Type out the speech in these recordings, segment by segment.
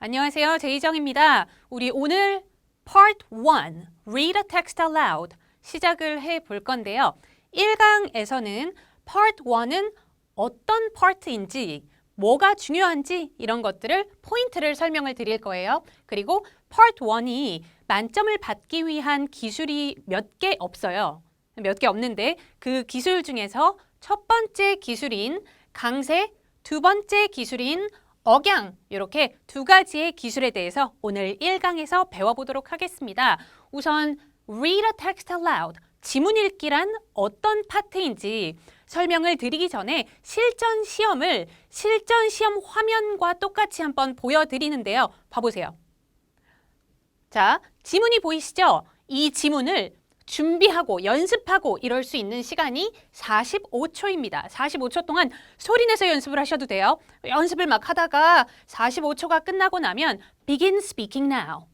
안녕하세요. 제이정입니다. 우리 오늘 Part 1, Read a Text Aloud 시작을 해 볼 건데요. 1강에서는 Part 1은 어떤 파트인지, 뭐가 중요한지 이런 것들을 포인트를 설명을 드릴 거예요. 그리고 Part 1이 만점을 받기 위한 기술이 몇 개 없어요. 몇 개 없는데 그 기술 중에서 첫 번째 기술인 강세, 두 번째 기술인 억양, 이렇게 두 가지의 기술에 대해서 오늘 1강에서 배워보도록 하겠습니다. 우선 Read a text aloud, 지문 읽기란 어떤 파트인지 설명을 드리기 전에 실전 시험 화면과 똑같이 한번 보여드리는데요. 봐보세요. 자, 지문이 보이시죠? 이 지문을 준비하고 연습하고 이럴 수 있는 시간이 45초입니다. 45초 동안 소리내서 연습을 하셔도 돼요. 연습을 막 하다가 45초가 끝나고 나면 Begin speaking now.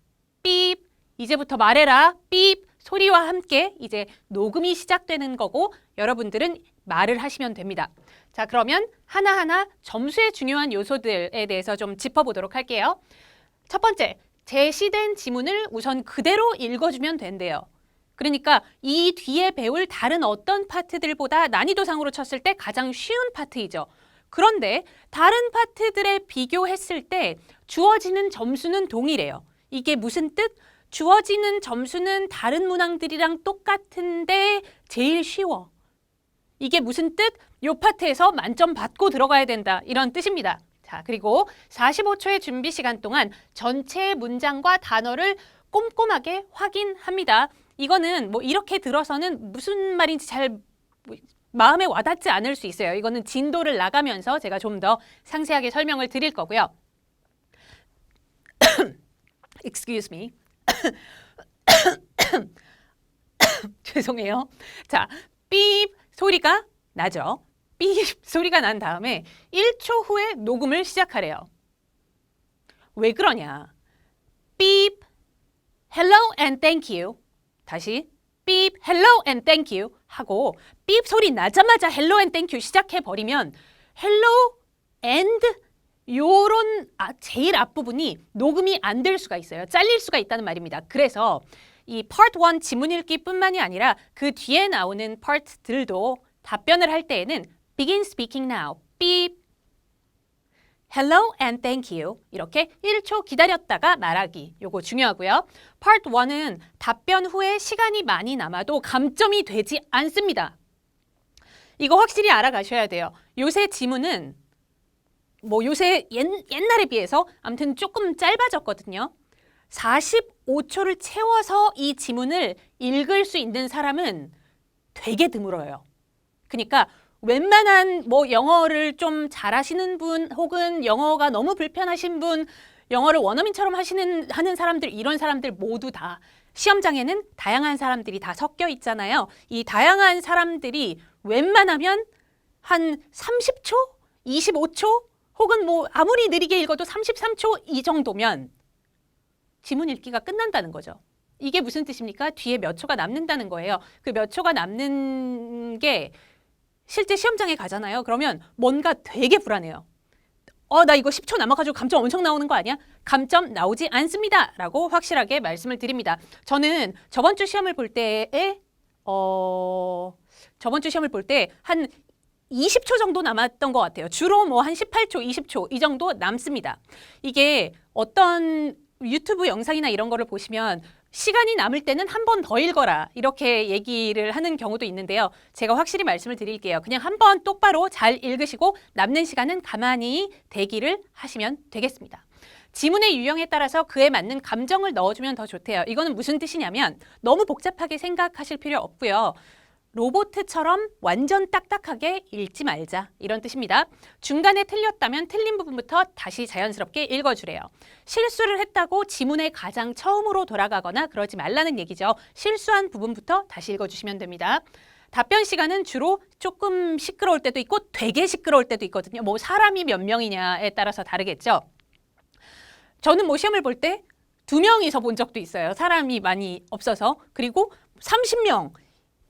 삐, 이제부터 말해라. 삐, 소리와 함께 이제 녹음이 시작되는 거고 여러분들은 말을 하시면 됩니다. 자, 그러면 하나하나 점수의 중요한 요소들에 대해서 좀 짚어보도록 할게요. 첫 번째, 제시된 지문을 우선 그대로 읽어주면 된대요. 그러니까 이 뒤에 배울 다른 어떤 파트들보다 난이도상으로 쳤을 때 가장 쉬운 파트이죠. 그런데 다른 파트들에 비교했을 때 주어지는 점수는 동일해요. 이게 무슨 뜻? 주어지는 점수는 다른 문항들이랑 똑같은데 제일 쉬워. 이게 무슨 뜻? 이 파트에서 만점 받고 들어가야 된다. 이런 뜻입니다. 자, 그리고 45초의 준비 시간 동안 전체 문장과 단어를 꼼꼼하게 확인합니다. 이거는 뭐 이렇게 들어서는 무슨 말인지 잘 마음에 와닿지 않을 수 있어요. 이거는 진도를 나가면서 제가 좀 더 상세하게 설명을 드릴 거고요. Excuse me. 죄송해요. 자, 삐 소리가 나죠. 삐 소리가 난 다음에 1초 후에 녹음을 시작하래요. 왜 그러냐? 삐 Hello and thank you. 다시 삐 hello and thank you 하고 삐 소리 나자마자 hello and thank you 시작해 버리면 hello and 요런 제일 앞부분이 녹음이 안 될 수가 있어요. 잘릴 수가 있다는 말입니다. 그래서 이 part 1 지문 읽기뿐만이 아니라 그 뒤에 나오는 파트들도 답변을 할 때에는 begin speaking now. 삐 Hello and thank you. 이렇게 1초 기다렸다가 말하기. 요거 중요하고요. Part 1은 답변 후에 시간이 많이 남아도 감점이 되지 않습니다. 이거 확실히 알아가셔야 돼요. 요새 지문은 뭐 요새 옛날에 비해서 아무튼 조금 짧아졌거든요. 45초를 채워서 이 지문을 읽을 수 있는 사람은 되게 드물어요. 그러니까 웬만한 뭐 영어를 좀 잘하시는 분 혹은 영어가 너무 불편하신 분, 영어를 원어민처럼 하는 사람들, 이런 사람들 모두 다 시험장에는 다양한 사람들이 다 섞여 있잖아요. 이 다양한 사람들이 웬만하면 한 30초, 25초 혹은 뭐 아무리 느리게 읽어도 33초 이 정도면 지문 읽기가 끝난다는 거죠. 이게 무슨 뜻입니까? 뒤에 몇 초가 남는다는 거예요. 그 몇 초가 남는 게 실제 시험장에 가잖아요. 그러면 뭔가 되게 불안해요. 나 이거 10초 남아가지고 감점 엄청 나오는 거 아니야? 감점 나오지 않습니다. 라고 확실하게 말씀을 드립니다. 저는 저번 주 시험을 볼 때에 한 20초 정도 남았던 것 같아요. 주로 뭐 한 18초, 20초 이 정도 남습니다. 이게 어떤 유튜브 영상이나 이런 거를 보시면 시간이 남을 때는 한 번 더 읽어라 이렇게 얘기를 하는 경우도 있는데요. 제가 확실히 말씀을 드릴게요. 그냥 한 번 똑바로 잘 읽으시고 남는 시간은 가만히 대기를 하시면 되겠습니다. 지문의 유형에 따라서 그에 맞는 감정을 넣어주면 더 좋대요. 이거는 무슨 뜻이냐면 너무 복잡하게 생각하실 필요 없고요. 로봇처럼 완전 딱딱하게 읽지 말자 이런 뜻입니다. 중간에 틀렸다면 틀린 부분부터 다시 자연스럽게 읽어주래요. 실수를 했다고 지문에 가장 처음으로 돌아가거나 그러지 말라는 얘기죠. 실수한 부분부터 다시 읽어주시면 됩니다. 답변 시간은 주로 조금 시끄러울 때도 있고 되게 시끄러울 때도 있거든요. 뭐 사람이 몇 명이냐에 따라서 다르겠죠. 저는 뭐 시험을 볼 때 2명이서 본 적도 있어요. 사람이 많이 없어서. 그리고 30명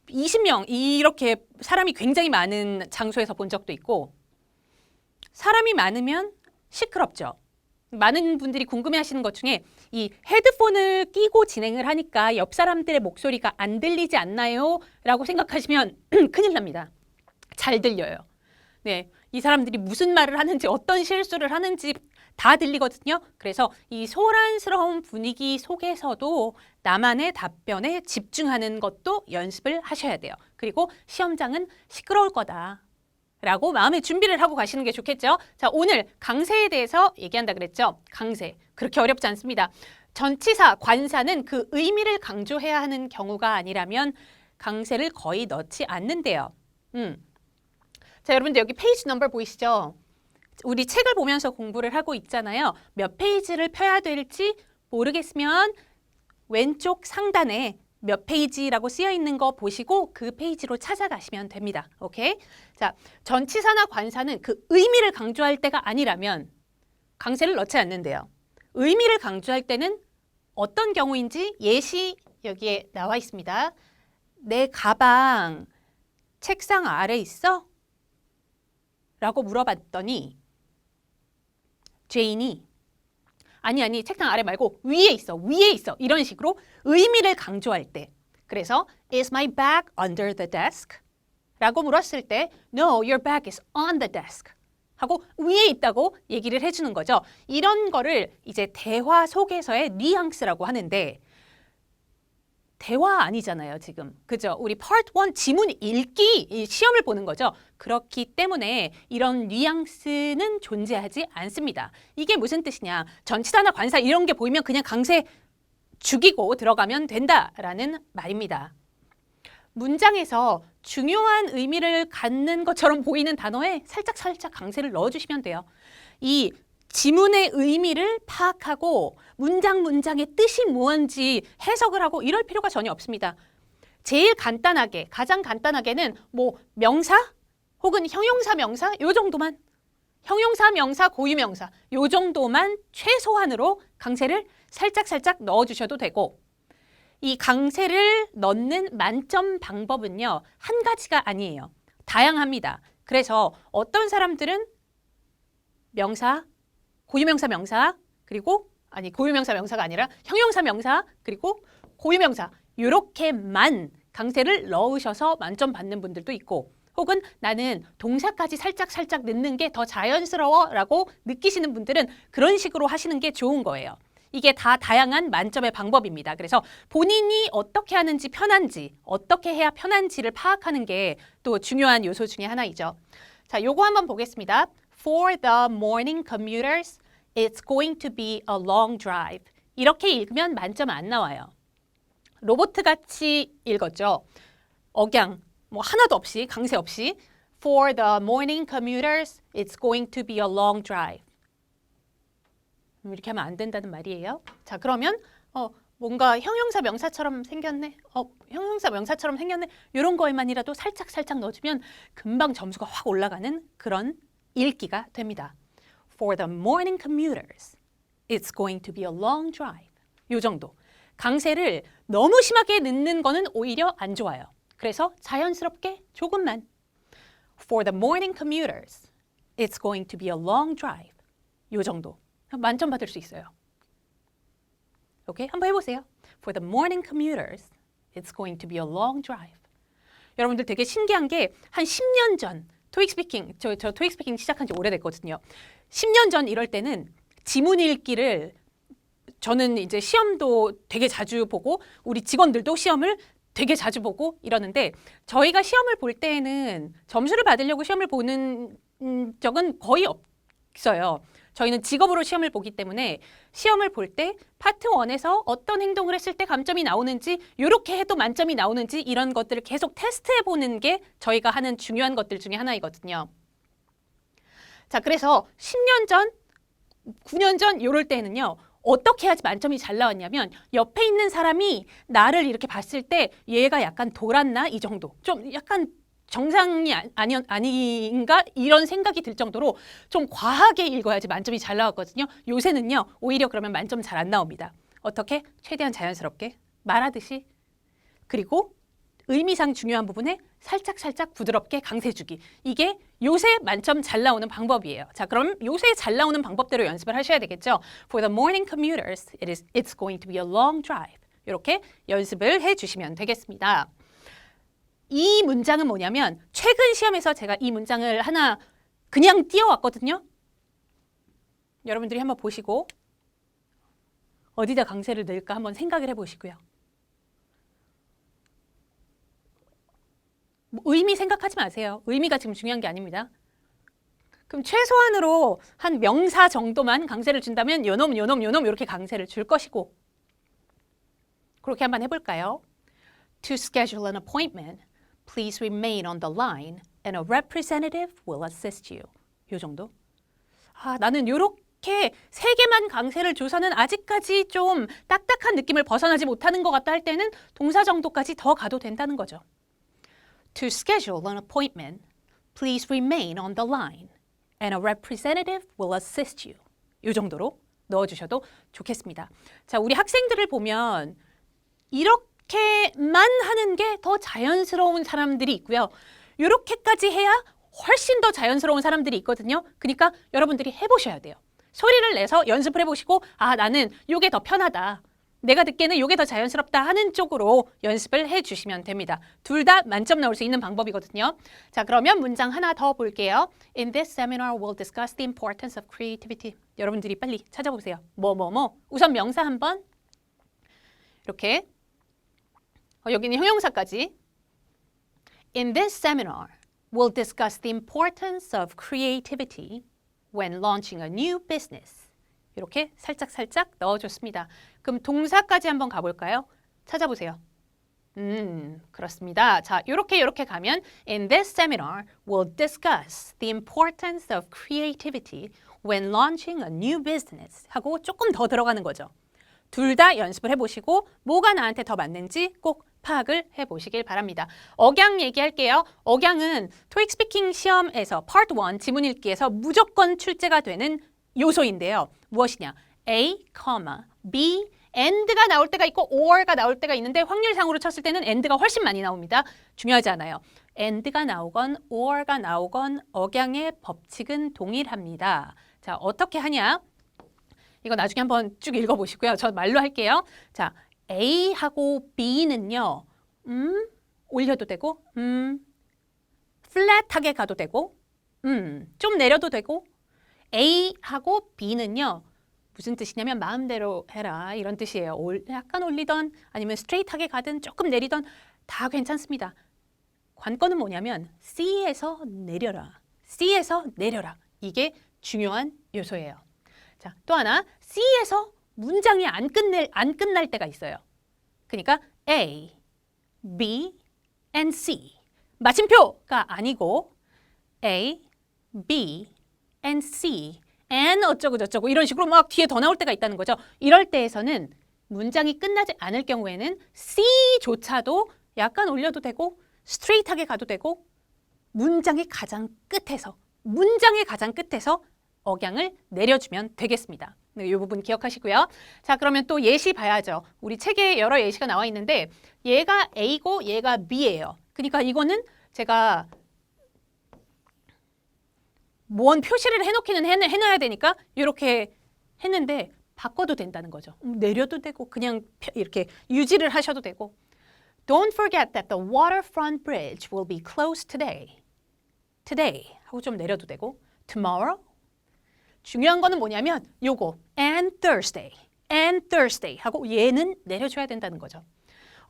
20명 이렇게 사람이 굉장히 많은 장소에서 본 적도 있고 사람이 많으면 시끄럽죠. 많은 분들이 궁금해하시는 것 중에 이 헤드폰을 끼고 진행을 하니까 옆 사람들의 목소리가 안 들리지 않나요? 라고 생각하시면 큰일 납니다. 잘 들려요. 네, 이 사람들이 무슨 말을 하는지 어떤 실수를 하는지 다 들리거든요. 그래서 이 소란스러운 분위기 속에서도 나만의 답변에 집중하는 것도 연습을 하셔야 돼요. 그리고 시험장은 시끄러울 거다 라고 마음의 준비를 하고 가시는 게 좋겠죠. 자, 오늘 강세에 대해서 얘기한다 그랬죠. 강세. 그렇게 어렵지 않습니다. 전치사, 관사는 그 의미를 강조해야 하는 경우가 아니라면 강세를 거의 넣지 않는데요. 자, 여러분들 여기 페이지 넘버 보이시죠? 우리 책을 보면서 공부를 하고 있잖아요. 몇 페이지를 펴야 될지 모르겠으면 왼쪽 상단에 몇 페이지라고 쓰여 있는 거 보시고 그 페이지로 찾아가시면 됩니다. 오케이? 자, 전치사나 관사는 그 의미를 강조할 때가 아니라면 강세를 넣지 않는데요. 의미를 강조할 때는 어떤 경우인지 예시 여기에 나와 있습니다. 내 가방 책상 아래 있어? 라고 물어봤더니 제인이 아니 책상 아래 말고 위에 있어 이런 식으로 의미를 강조할 때 그래서 Is my bag under the desk? 라고 물었을 때 No, your bag is on the desk 하고 위에 있다고 얘기를 해주는 거죠. 이런 거를 이제 대화 속에서의 뉘앙스라고 하는데 대화 아니잖아요, 지금. 그죠? 우리 Part 1 지문 읽기 시험을 보는 거죠. 그렇기 때문에 이런 뉘앙스는 존재하지 않습니다. 이게 무슨 뜻이냐? 전치사나 관사 이런 게 보이면 그냥 강세 죽이고 들어가면 된다라는 말입니다. 문장에서 중요한 의미를 갖는 것처럼 보이는 단어에 살짝 강세를 넣어주시면 돼요. 이 지문의 의미를 파악하고 문장의 뜻이 뭔지 해석을 하고 이럴 필요가 전혀 없습니다. 제일 간단하게, 가장 간단하게는 뭐 명사 혹은 형용사, 명사 요 정도만 형용사, 명사, 고유명사 요 정도만 최소한으로 강세를 살짝 넣어주셔도 되고 이 강세를 넣는 만점 방법은요. 한 가지가 아니에요. 다양합니다. 그래서 어떤 사람들은 명사, 고유명사, 명사 그리고 고유명사, 명사가 아니라 형용사, 명사 그리고 고유명사 이렇게만 강세를 넣으셔서 만점 받는 분들도 있고 혹은 나는 동사까지 살짝 넣는 게 더 자연스러워라고 느끼시는 분들은 그런 식으로 하시는 게 좋은 거예요. 이게 다 다양한 만점의 방법입니다. 그래서 본인이 어떻게 하는지 편한지, 어떻게 해야 편한지를 파악하는 게 또 중요한 요소 중에 하나이죠. 자, 요거 한번 보겠습니다. For the morning commuters, it's going to be a long drive. 이렇게 읽으면 만점 안 나와요. 로봇같이 읽었죠. 억양, 뭐 하나도 없이, 강세 없이 For the morning commuters, it's going to be a long drive. 이렇게 하면 안 된다는 말이에요. 자, 그러면 뭔가 형용사 명사처럼 생겼네. 형용사 명사처럼 생겼네. 이런 거에만이라도 살짝 넣어주면 금방 점수가 확 올라가는 그런 읽기가 됩니다. For the morning commuters, it's going to be a long drive. 요 정도. 강세를 너무 심하게 넣는 거는 오히려 안 좋아요. 그래서 자연스럽게 조금만. For the morning commuters, it's going to be a long drive. 요 정도. 만점 받을 수 있어요. 오케이? 한번 해보세요. For the morning commuters, it's going to be a long drive. 여러분들 되게 신기한 게 한 10년 전 토익 스피킹, 저 토익 스피킹 시작한 지 오래됐거든요. 10년 전 이럴 때는 지문 읽기를 저는 이제 시험도 되게 자주 보고 우리 직원들도 시험을 되게 자주 보고 이러는데 저희가 시험을 볼 때에는 점수를 받으려고 시험을 보는 적은 거의 없어요. 저희는 직업으로 시험을 보기 때문에 시험을 볼 때 파트 1에서 어떤 행동을 했을 때 감점이 나오는지 이렇게 해도 만점이 나오는지 이런 것들을 계속 테스트해보는 게 저희가 하는 중요한 것들 중에 하나이거든요. 자, 그래서 10년 전, 9년 전 이럴 때는요. 어떻게 해야지 만점이 잘 나왔냐면 옆에 있는 사람이 나를 이렇게 봤을 때 얘가 약간 돌았나? 이 정도. 좀 약간 정상이 아닌가? 이런 생각이 들 정도로 좀 과하게 읽어야지 만점이 잘 나왔거든요. 요새는요. 오히려 그러면 만점 잘 안 나옵니다. 어떻게? 최대한 자연스럽게 말하듯이 그리고 의미상 중요한 부분에 살짝 부드럽게 강세 주기. 이게 요새 만점 잘 나오는 방법이에요. 자, 그럼 요새 잘 나오는 방법대로 연습을 하셔야 되겠죠. For the morning commuters, it's going to be a long drive. 이렇게 연습을 해주시면 되겠습니다. 이 문장은 뭐냐면 최근 시험에서 제가 이 문장을 하나 그냥 띄워왔거든요. 여러분들이 한번 보시고 어디다 강세를 넣을까 한번 생각을 해보시고요. 의미 생각하지 마세요. 의미가 지금 중요한 게 아닙니다. 그럼 최소한으로 한 명사 정도만 강세를 준다면 요놈 이렇게 강세를 줄 것이고 그렇게 한번 해볼까요? To schedule an appointment, please remain on the line and a representative will assist you. 요 정도? 나는 요렇게 세 개만 강세를 줘서는 아직까지 좀 딱딱한 느낌을 벗어나지 못하는 것 같다 할 때는 동사 정도까지 더 가도 된다는 거죠. To schedule an appointment, please remain on the line and a representative will assist you. 요 정도로 넣어주셔도 좋겠습니다. 자, 우리 학생들을 보면 이렇게만 하는 게 더 자연스러운 사람들이 있고요. 이렇게까지 해야 훨씬 더 자연스러운 사람들이 있거든요. 그러니까 여러분들이 해보셔야 돼요. 소리를 내서 연습을 해보시고 나는 이게 더 편하다. 내가 듣기에는 이게 더 자연스럽다 하는 쪽으로 연습을 해주시면 됩니다. 둘 다 만점 나올 수 있는 방법이거든요. 자, 그러면 문장 하나 더 볼게요. In this seminar, we'll discuss the importance of creativity. 여러분들이 빨리 찾아보세요. 우선 명사 한번 이렇게 여기는 형용사까지. In this seminar, we'll discuss the importance of creativity when launching a new business. 이렇게 살짝 넣어줬습니다. 그럼 동사까지 한번 가볼까요? 찾아보세요. 그렇습니다. 자, 이렇게 가면 In this seminar, we'll discuss the importance of creativity when launching a new business 하고 조금 더 들어가는 거죠. 둘 다 연습을 해보시고 뭐가 나한테 더 맞는지 꼭 파악을 해보시길 바랍니다. 억양 얘기할게요. 억양은 토익 스피킹 시험에서 Part 1 지문 읽기에서 무조건 출제가 되는 요소인데요. 무엇이냐? A, B, and가 나올 때가 있고 or가 나올 때가 있는데 확률상으로 쳤을 때는 and가 훨씬 많이 나옵니다. 중요하지 않아요. and가 나오건 or가 나오건 억양의 법칙은 동일합니다. 자, 어떻게 하냐? 이거 나중에 한번 쭉 읽어보시고요. 저 말로 할게요. 자, A하고 B는요. 올려도 되고 플랫하게 가도 되고 좀 내려도 되고 A하고 B는요. 무슨 뜻이냐면 마음대로 해라 이런 뜻이에요. 약간 올리던 아니면 스트레이트하게 가든 조금 내리던 다 괜찮습니다. 관건은 뭐냐면 C에서 내려라. C에서 내려라. 이게 중요한 요소예요. 자, 또 하나 C에서 문장이 안 끝날 때가 있어요. 그러니까 A, B, and C. 마침표가 아니고 A, B, and C, and 어쩌고 저쩌고 이런 식으로 막 뒤에 더 나올 때가 있다는 거죠. 이럴 때에서는 문장이 끝나지 않을 경우에는 C조차도 약간 올려도 되고 스트레이트하게 가도 되고 문장의 가장 끝에서 억양을 내려주면 되겠습니다. 네, 이 부분 기억하시고요. 자, 그러면 또 예시 봐야죠. 우리 책에 여러 예시가 나와 있는데 얘가 A고 얘가 B예요. 그러니까 이거는 제가 뭔 표시를 해놔야 되니까 이렇게 했는데 바꿔도 된다는 거죠. 내려도 되고 그냥 이렇게 유지를 하셔도 되고 Don't forget that the waterfront bridge will be closed today. Today 하고 좀 내려도 되고 Tomorrow 중요한 거는 뭐냐면 요거 and Thursday 하고 얘는 내려줘야 된다는 거죠.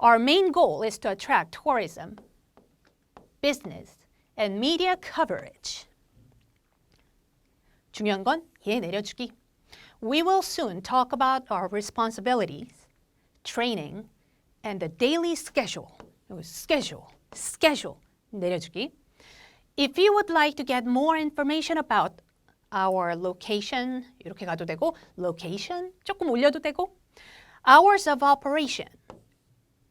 Our main goal is to attract tourism, business, and media coverage. 중요한 건 얘 내려주기. We will soon talk about our responsibilities, training, and the daily schedule. schedule 내려주기. If you would like to get more information about our location 이렇게 가도 되고 location 조금 올려도 되고 hours of operation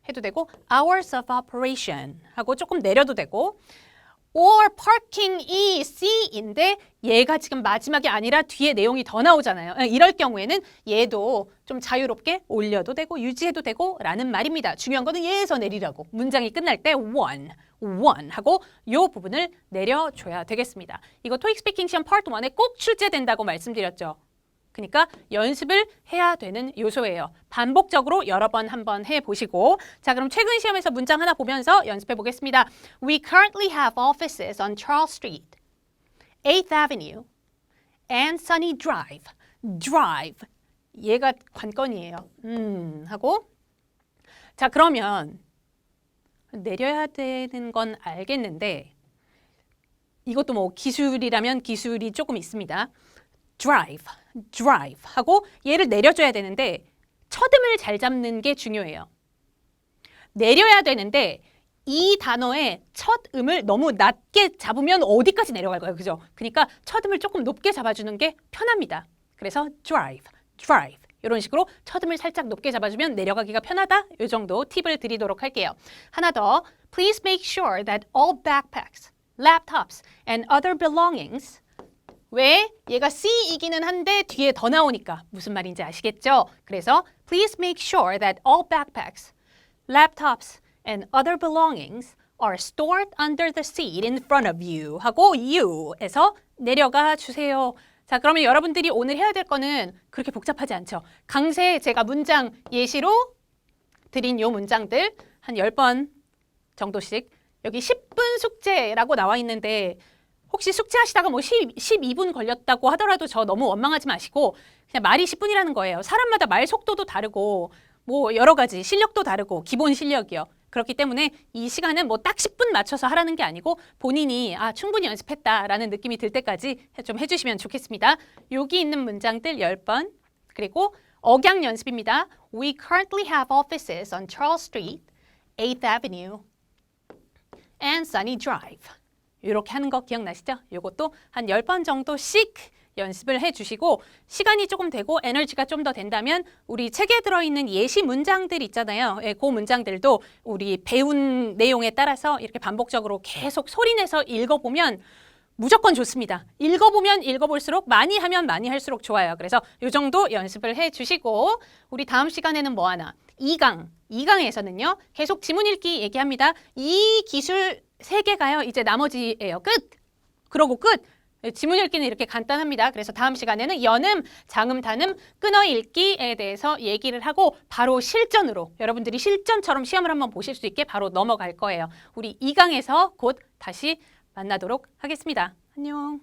해도 되고 hours of operation 하고 조금 내려도 되고 or parking이 C인데 얘가 지금 마지막이 아니라 뒤에 내용이 더 나오잖아요. 이럴 경우에는 얘도 좀 자유롭게 올려도 되고 유지해도 되고 라는 말입니다. 중요한 거는 얘에서 내리라고. 문장이 끝날 때 one 하고 요 부분을 내려줘야 되겠습니다. 이거 토익 스피킹 시험 파트 1에 꼭 출제된다고 말씀드렸죠. 그러니까 연습을 해야 되는 요소예요. 반복적으로 여러 번 한번 해보시고 자 그럼 최근 시험에서 문장 하나 보면서 연습해 보겠습니다. We currently have offices on Charles Street, 8th Avenue, and Sunny Drive. Drive. 얘가 관건이에요. 하고 자 그러면 내려야 되는 건 알겠는데 이것도 뭐 기술이라면 기술이 조금 있습니다. drive 하고 얘를 내려줘야 되는데 첫음을 잘 잡는 게 중요해요. 내려야 되는데 이 단어의 첫 음을 너무 낮게 잡으면 어디까지 내려갈 거예요. 그죠? 그러니까 첫 음을 조금 높게 잡아주는 게 편합니다. 그래서 drive 이런 식으로 첫 음을 살짝 높게 잡아주면 내려가기가 편하다. 이 정도 팁을 드리도록 할게요. 하나 더. Please make sure that all backpacks, laptops, and other belongings 왜? 얘가 C이기는 한데 뒤에 더 나오니까 무슨 말인지 아시겠죠? 그래서 Please make sure that all backpacks, laptops, and other belongings are stored under the seat in front of you 하고 you에서 내려가 주세요. 자, 그러면 여러분들이 오늘 해야 될 거는 그렇게 복잡하지 않죠? 강세 제가 문장 예시로 드린 요 문장들 한 10번 정도씩 여기 10분 숙제라고 나와 있는데 혹시 숙제하시다가 뭐 12분 걸렸다고 하더라도 저 너무 원망하지 마시고 그냥 말이 10분이라는 거예요. 사람마다 말 속도도 다르고 뭐 여러 가지 실력도 다르고 기본 실력이요. 그렇기 때문에 이 시간은 뭐 딱 10분 맞춰서 하라는 게 아니고 본인이 충분히 연습했다라는 느낌이 들 때까지 좀 해주시면 좋겠습니다. 여기 있는 문장들 10번 그리고 억양 연습입니다. We currently have offices on Charles Street, 8th Avenue, and Sunny Drive. 이렇게 하는 거 기억나시죠? 이것도 한 10번 정도씩 연습을 해주시고 시간이 조금 되고 에너지가 좀 더 된다면 우리 책에 들어있는 예시 문장들 있잖아요. 그 문장들도 우리 배운 내용에 따라서 이렇게 반복적으로 계속 소리내서 읽어보면 무조건 좋습니다. 읽어보면 읽어볼수록 많이 하면 많이 할수록 좋아요. 그래서 이 정도 연습을 해주시고 우리 다음 시간에는 뭐 하나? 2강에서는요. 계속 지문 읽기 얘기합니다. 이 기술 3개가요. 이제 나머지예요. 끝! 그러고 끝! 지문 읽기는 이렇게 간단합니다. 그래서 다음 시간에는 연음, 장음, 단음, 끊어 읽기에 대해서 얘기를 하고 바로 실전으로 여러분들이 실전처럼 시험을 한번 보실 수 있게 바로 넘어갈 거예요. 우리 2강에서 곧 다시 만나도록 하겠습니다. 안녕.